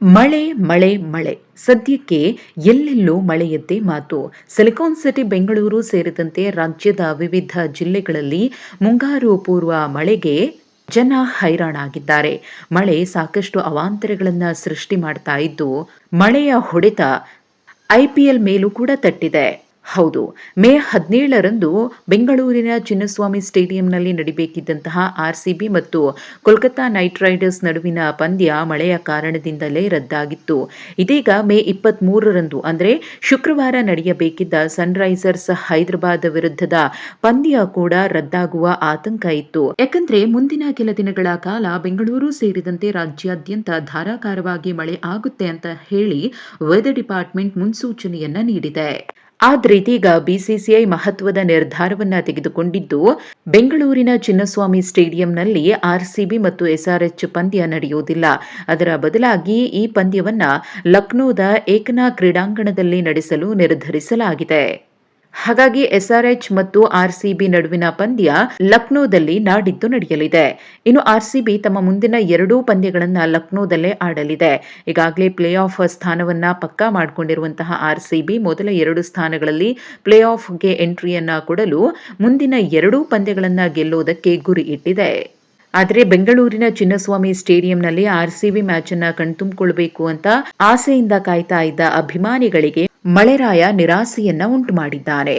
ಮಳೆ ಮಳೆ ಮಳೆ ಸದ್ಯಕ್ಕೆ ಎಲ್ಲೆಲ್ಲೂ ಮಳೆಯದ್ದೇ ಮಾತು. ಸಿಲಿಕಾನ್ ಸಿಟಿ ಬೆಂಗಳೂರು ಸೇರಿದಂತೆ ರಾಜ್ಯದ ವಿವಿಧ ಜಿಲ್ಲೆಗಳಲ್ಲಿ ಮುಂಗಾರು ಪೂರ್ವ ಮಳೆಗೆ ಜನ ಹೈರಾಣಾಗಿದ್ದಾರೆ. ಮಳೆ ಸಾಕಷ್ಟು ಅವಾಂತರಗಳನ್ನು ಸೃಷ್ಟಿ ಮಾಡ್ತಾ ಇದ್ದು, ಮಳೆಯ ಹೊಡೆತ ಐಪಿಎಲ್ ಮೇಲೂ ಕೂಡ ತಟ್ಟಿದೆ. ಹೌದು, ಮೇ 17ರಂದು ಬೆಂಗಳೂರಿನ ಚಿನ್ನಸ್ವಾಮಿ ಸ್ಟೇಡಿಯಂನಲ್ಲಿ ನಡಿಬೇಕಿದ್ದಂತಹ ಆರ್ಸಿಬಿ ಮತ್ತು ಕೋಲ್ಕತಾ ನೈಟ್ ರೈಡರ್ಸ್ ನಡುವಿನ ಪಂದ್ಯ ಮಳೆಯ ಕಾರಣದಿಂದಲೇ ರದ್ದಾಗಿತ್ತು. ಇದೀಗ ಮೇ 23ರಂದು ಅಂದರೆ ಶುಕ್ರವಾರ ನಡೆಯಬೇಕಿದ್ದ ಸನ್ರೈಸರ್ಸ್ ಹೈದರಾಬಾದ್ ವಿರುದ್ಧದ ಪಂದ್ಯ ಕೂಡ ರದ್ದಾಗುವ ಆತಂಕ ಇತ್ತು. ಯಾಕಂದ್ರೆ ಮುಂದಿನ ಕೆಲ ದಿನಗಳ ಕಾಲ ಬೆಂಗಳೂರು ಸೇರಿದಂತೆ ರಾಜ್ಯಾದ್ಯಂತ ಧಾರಾಕಾರವಾಗಿ ಮಳೆ ಆಗುತ್ತೆ ಅಂತ ಹೇಳಿ ವೆದರ್ ಡಿಪಾರ್ಟ್ಮೆಂಟ್ ಮುನ್ಸೂಚನೆಯನ್ನ ನೀಡಿದೆ. ಆದ್ರೆ ಇದೀಗ ಬಿಸಿಸಿಐ ಮಹತ್ವದ ನಿರ್ಧಾರವನ್ನ ತೆಗೆದುಕೊಂಡಿದ್ದು, ಬೆಂಗಳೂರಿನ ಚಿನ್ನಸ್ವಾಮಿ ಸ್ಟೇಡಿಯಂನಲ್ಲಿ ಆರ್ಸಿಬಿ ಮತ್ತು ಎಸ್ಆರ್ಎಚ್ ಪಂದ್ಯ ನಡೆಯುವುದಿಲ್ಲ. ಅದರ ಬದಲಾಗಿ ಈ ಪಂದ್ಯವನ್ನ ಲಕ್ನೋದ ಏಕನಾ ಕ್ರೀಡಾಂಗಣದಲ್ಲಿ ನಡೆಸಲು ನಿರ್ಧರಿಸಲಾಗಿದೆ. ಹಾಗಾಗಿ ಎಸ್ಆರ್ಎಚ್ ಮತ್ತು ಆರ್ಸಿಬಿ ನಡುವಿನ ಪಂದ್ಯ ಲಕ್ನೋದಲ್ಲಿ ನಾಡಿದ್ದು ನಡೆಯಲಿದೆ. ಇನ್ನು ಆರ್ಸಿಬಿ ತಮ್ಮ ಮುಂದಿನ 2 ಪಂದ್ಯಗಳನ್ನು ಲಕ್ನೋದಲ್ಲೇ ಆಡಲಿದೆ. ಈಗಾಗಲೇ ಪ್ಲೇ ಆಫ್ ಸ್ಥಾನವನ್ನ ಪಕ್ಕಾ ಮಾಡಿಕೊಂಡಿರುವಂತಹ ಆರ್ಸಿಬಿ ಮೊದಲ 2 ಸ್ಥಾನಗಳಲ್ಲಿ ಪ್ಲೇ ಆಫ್ಗೆ ಎಂಟ್ರಿಯನ್ನ ಕೊಡಲು ಮುಂದಿನ 2 ಪಂದ್ಯಗಳನ್ನು ಗೆಲ್ಲುವುದಕ್ಕೆ ಗುರಿ ಇಟ್ಟಿದೆ. ಆದರೆ ಬೆಂಗಳೂರಿನ ಚಿನ್ನಸ್ವಾಮಿ ಸ್ಟೇಡಿಯಂನಲ್ಲಿ ಆರ್ಸಿಬಿ ಮ್ಯಾಚ್ ಅನ್ನ ಕಣ್ತುಂಬಿಕೊಳ್ಬೇಕು ಅಂತ ಆಸೆಯಿಂದ ಕಾಯ್ತಾ ಇದ್ದ ಅಭಿಮಾನಿಗಳಿಗೆ ಮಳೆರಾಯ ನಿರಾಸೆಯನ್ನ ಉಂಟು ಮಾಡಿದ್ದಾನೆ.